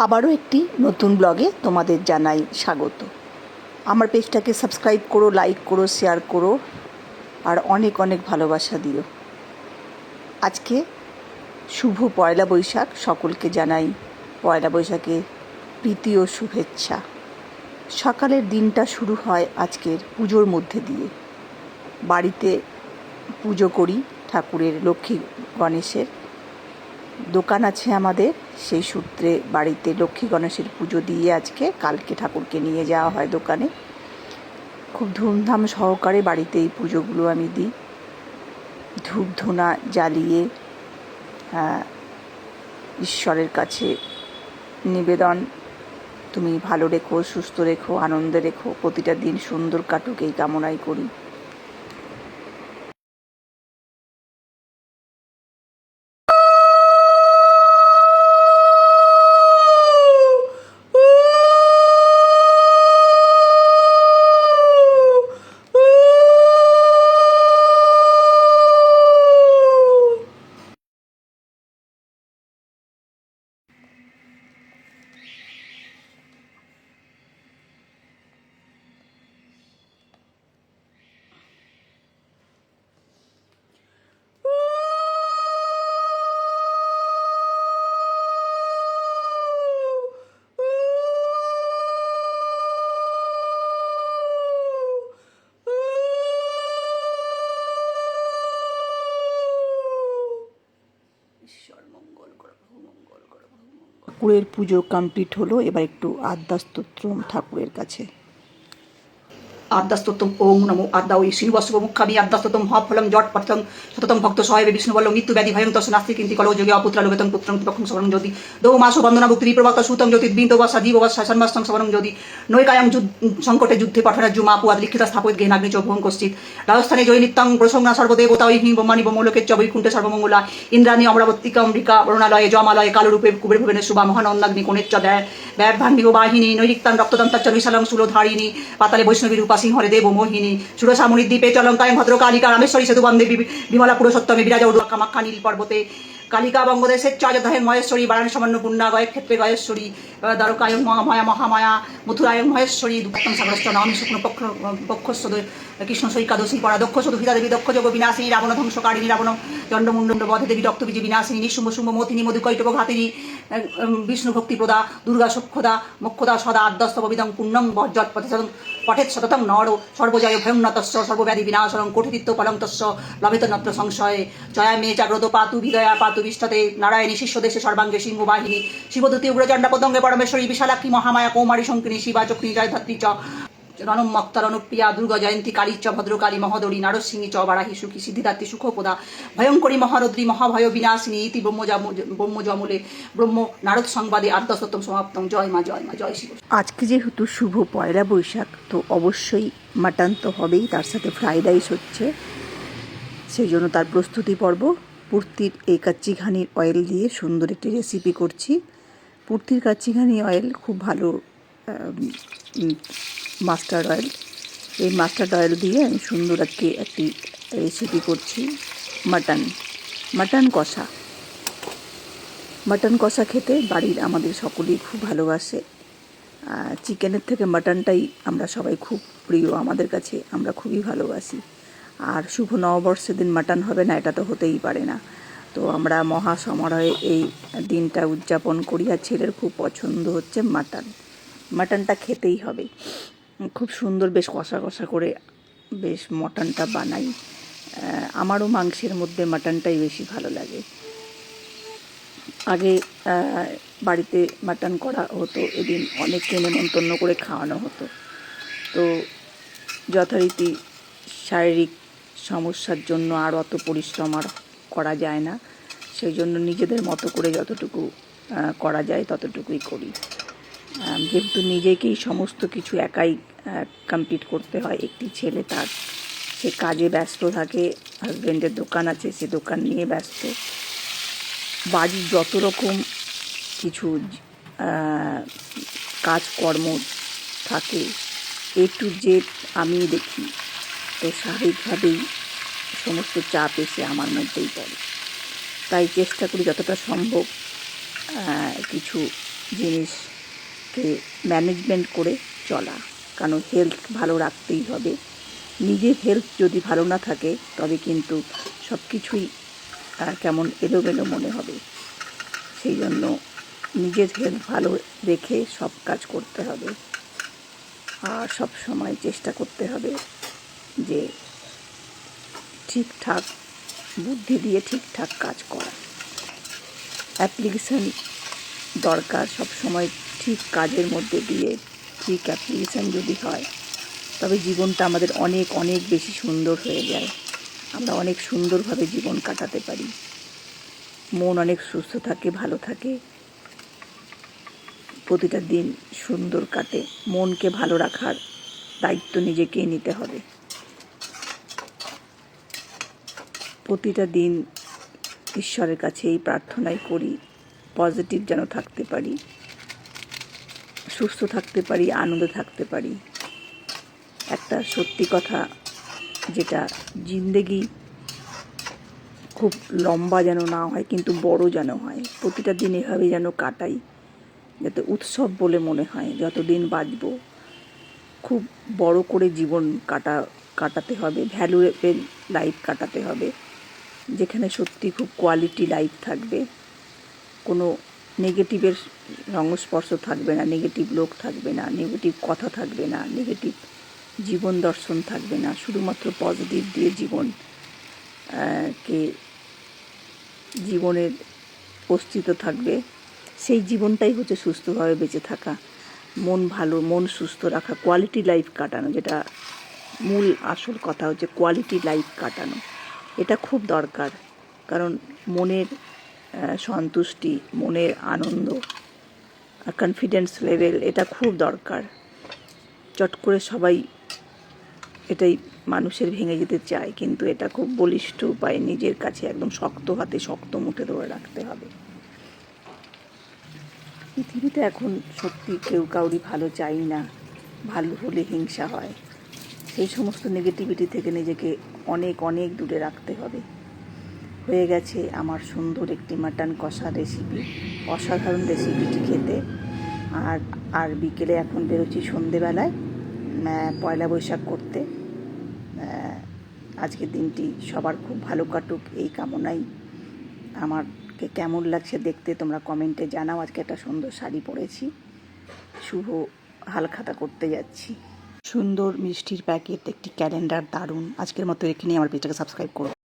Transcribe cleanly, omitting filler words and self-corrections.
আবারও একটি নতুন ব্লগে তোমাদের জানাই স্বাগত। আমার পেজটাকে সাবস্ক্রাইব করো, লাইক করো, শেয়ার করো আর অনেক অনেক ভালোবাসা দিও। আজকে শুভ পয়লা বৈশাখ, সকলকে জানাই পয়লা বৈশাখে প্রীতি ও শুভেচ্ছা। সকালের দিনটা শুরু হয় আজকের পুজোর মধ্যে দিয়ে। বাড়িতে পুজো করি ঠাকুরের, লক্ষ্মী গণেশের দোকান আছে আমাদের, সেই সূত্রে বাড়িতে লক্ষ্মী গণেশের পুজো দিয়ে আজকে কালকে ঠাকুরকে নিয়ে যাওয়া হয় দোকানে। খুব ধুমধাম সহকারে বাড়িতে এই পুজোগুলো আমি দিই। ধূপ ধুনা জ্বালিয়ে ঈশ্বরের কাছে নিবেদন, তুমি ভালো রেখো, সুস্থ রেখো, আনন্দে রেখো, প্রতিটা দিন সুন্দর কাটুক এই কামনাই করি। ঠাকুরের পুজো কমপ্লিট হলো, এবার একটু আদ্যাস্তোত্রম ঠাকুরের কাছে। আদ্যাস্তোত্তম ওম নমো আদ্যা ওই শ্রীবস্বমুখামি আদ্যাস্তোত্তম ফলম জট পথম শততম ভক্ত সহায় বিষ্ণুবল্ল মৃত্যু ব্যাধি ভয়ং তস নাস্তি কিন্তি কলো যোগে অপুত্রা লোকেতং পুত্রং পক্ষং সবরং জ্যোতি দৌ মাসো বন্দনা ভক্তি বিপ্রবক্ত সুতং জ্যোতি বিন্দু বা সজীব বা সন্মাস্তং সবরং জ্যোতি নৈকায়ং সংকটে যুদ্ধে পঠনার্জু মাপু আদ লিখিত স্থাপয়িত গেহাগ্নি চ ভুবং কশ্চিত রাজস্থানে জয় নিত্যং প্রসংনা সর্বদেবতা ঐহিং ব্রহ্মাণি ব্রহ্মলোকে চ বৈকুণ্ঠে সর্বমঙ্গলা ইন্দ্রাণী অমরাবতীকা অম্বিকা বরুণালয়ে জমালয়ে কালরূপে কুবের ভুবনে শুভা মহানন্দাগ্নি কোণেচ্চ দেয় ব্যর্ভান্বিহ বাহিনী নৈরিক্তাং রক্তদন্তাচ্চ বিশালং শূলধারিণী পাতালে বৈষ্ণবী রূপা সিংহরে দেব মোহিনী সুরসামুনি দ্বীপে চলঙ্কায় ভদ্রকালিকা রামেশ্বরী সেতু বন্দে বিমলা পুরুষোত্তমে বিরাজা উড়ুয়া কামাখ্যা নীল পর্বতে কালিকা বঙ্গদেশের অযোধ্যায় মহেশ্বরী বারাণী সামান্য পূর্ণা গয়ের ক্ষেত্রে গয়েশ্বরী দ্বারকায়ং মহামায়া মহামায়া মথুরায়ং মহেশ্বরী দুঃখম সাগরস্থ নবমী শুক্ল পক্ষস্ব কৃষ্ণ সৈকাদশী পরা দক্ষ সদুহিতা দেবী দক্ষ যোগ বিনাশিনী রাবণ ধ্বংসকারিণী রাবণ চণ্ডমুণ্ড বধে দেবী রক্তবীজ বিনাশিনী নিঃশুম্ভ শুম্ভ মথিনী মধুকৈটব ঘাতিনী বিষ্ণু ভক্তিপ্রদা দুর্গা সক্ষদা মোক্ষদা সদা আদ্যস্তবিদং পুণ্যং বজ্জৎ পঠেৎ সততং নর সর্বজয় ভয়ংনতস্য সর্বব্যাধি বিনাশনং কোটিতীর্থ ফলংতস্য লভেত নত্র সংশয়ে জয়া মে জাগ্রত পাতু বিদয়া পাতু বিষ্ঠতে নারায়ণী শিষ্য দেশে সর্বাঙ্গে সিংহবাহিনী শিবদূতি উগ্রচণ্ডা পতঙ্গে পরমেশ্বরী বিশালাক্ষী মহামায়া কৌমারী শঙ্কিনী শিবা চক্রী জয়ধাত্রী চ রণম মক্তা রণপ্রিয়া দুর্গা জয়ন্তী কালী চ ভদ্রকালী মহোদরী নারসিংহী চ বারাহী সুখী সিদ্ধিদাত্রী সুখপদা ভয়ঙ্করী মহারদ্রী মহাভয় বিনাশিনী ইতি ব্রহ্মজমূলে ব্রহ্ম নারদ সংবাদে আদ্যস্তম সমাপ্তম। জয় মা জয় মা জয় শিব। আজকে যেহেতু শুভ পয়লা বৈশাখ, তো অবশ্যই মাটন তো হবেই, তার সাথে ফ্রাইড রাইস হচ্ছে, সেই জন্য তার প্রস্তুতি পর্ব। পুর্তির এই কাচ্চিঘানির অয়েল দিয়ে সুন্দর একটি রেসিপি করছি। পুর্তির কাচ্চিঘানি অয়েল খুব ভালো মাস্টার্ড অয়েল। এই মাস্টার্ড অয়েল দিয়ে আমি সুন্দর একটি রেসিপি করছি। মাটন কষা খেতে বাড়ির আমাদের সকলেই খুব ভালোবাসে। চিকেনের থেকে মাটনটাই আমরা সবাই খুব প্রিয় আমাদের কাছে, আমরা খুবই ভালোবাসি। আর শুভ নববর্ষের দিন মাটন হবে না, এটা তো হতেই পারে না। তো আমরা মহা সমারোহে এই দিনটা উদযাপন করি। আর ছেলের খুব পছন্দ হচ্ছে মাটনটা খেতেই হবে। খুব সুন্দর বেশ কষা কষা করে বেশ মটনটা বানাই। আমারও মাংসের মধ্যে মাটনটাই বেশি ভালো লাগে। আগে বাড়িতে মাটন করা হতো, এদিন অনেককে নেমন্তন্ন করে খাওয়ানো হতো। তো যথারীতি শারীরিক সমস্যার জন্য আর অত পরিশ্রম আর করা যায় না, সেই জন্য নিজেদের মতো করে যতটুকু করা যায় ততটুকুই করি। যেহেতু নিজেকেই সমস্ত কিছু একাই কমপ্লিট করতে হয়, একটি ছেলে তার সে কাজে ব্যস্ত থাকে, হাজব্যান্ডের দোকান আছে, সে দোকান নিয়ে ব্যস্ত, বাড়ির যত রকম কিছু কাজকর্ম থাকে এ টু জেড আমি দেখি। তো স্বাভাবিকভাবেই সমস্ত চাপ এসে আমার মধ্যেই পড়ে। তাই চেষ্টা করি যতটা সম্ভব কিছু জিনিসকে ম্যানেজমেন্ট করে চলা, কারণ হেলথ ভালো রাখতেই হবে। নিজের হেলথ যদি ভালো না থাকে তবে কিন্তু সব কিছুই কেমন এলোমেলো মনে হবে। সেই জন্য নিজের হেলথ ভালো রেখে সব কাজ করতে হবে, আর সব সময় চেষ্টা করতে হবে যে ঠিকঠাক বুদ্ধি দিয়ে ঠিকঠাক কাজ করা। অ্যাপ্লিকেশান দরকার সব সময়, ঠিক কাজের মধ্যে দিয়ে ঠিক অ্যাপ্লিকেশান যদি হয় তবে জীবনটা আমাদের অনেক অনেক বেশি সুন্দর হয়ে যায়। আমরা অনেক সুন্দরভাবে জীবন কাটাতে পারি, মন অনেক সুস্থ থাকে, ভালো থাকে, প্রতিটা দিন সুন্দর কাটে। মনকে ভালো রাখার দায়িত্ব নিজেকেই নিতে হবে। প্রতিটা দিন ঈশ্বরের কাছে এই প্রার্থনাই করি, পজিটিভ যেন থাকতে পারি, সুস্থ থাকতে পারি, আনন্দে থাকতে পারি। একটা সত্যি কথা, যেটা জিন্দেগি খুব লম্বা যেন না হয় কিন্তু বড় যেন হয়। প্রতিটা দিন এভাবে যেন কাটাই, যাতে উৎসব বলে মনে হয়। যতদিন বাঁচব খুব বড় করে জীবন কাটাতে হবে, ভ্যালুয়েবল লাইফ কাটাতে হবে, যেখানে সত্যি খুব কোয়ালিটি লাইফ থাকবে। কোনো নেগেটিভের সংস্পর্শ থাকবে না, নেগেটিভ লোক থাকবে না, নেগেটিভ কথা থাকবে না, নেগেটিভ জীবন দর্শন থাকবে না। শুধুমাত্র পজিটিভ দিয়ে জীবনের অস্তিত্ব থাকবে। সেই জীবনটাই হচ্ছে সুস্থভাবে বেঁচে থাকা, মন ভালো, মন সুস্থ রাখা, কোয়ালিটি লাইফ কাটানো। যেটা মূল আসল কথা হচ্ছে কোয়ালিটি লাইফ কাটানো। এটা খুব দরকার, কারণ মনের সন্তুষ্টি, মনের আনন্দ, কনফিডেন্স লেভেল, এটা খুব দরকার। চট করে সবাই এটাই মানুষের ভেঙে যেতে চায়, কিন্তু এটা খুব বলিষ্ঠ উপায়ে নিজের কাছে একদম শক্ত হাতে শক্ত মুঠে ধরে রাখতে হবে। পৃথিবীতে এখন সত্যি কেউ কাউরি ভালো চাই না, ভালো হলে হিংসা হয়। সেই সমস্ত নেগেটিভিটি থেকে নিজেকে অনেক অনেক দূরে রাখতে হবে। হয়ে গেছে আমার সুন্দর একটি মাটন কষা রেসিপি, অসাধারণ রেসিপিটি খেতে। আর বিকেলে এখন বেরোচ্ছি সন্ধেবেলায় পয়লা বৈশাখ করতে। আজকের দিনটি সবার খুব ভালো কাটুক এই কামনাই। আমাকে কেমন লাগছে দেখতে তোমরা কমেন্টে জানাও। আজকে একটা সুন্দর শাড়ি পরেছি, শুভ হালখাতা করতে যাচ্ছি। সুন্দর মিষ্টির প্যাকেট, একটি ক্যালেন্ডার, দারুণ। আজকের মতো এখানেই আমার পেজটাকে সাবস্ক্রাইব করো।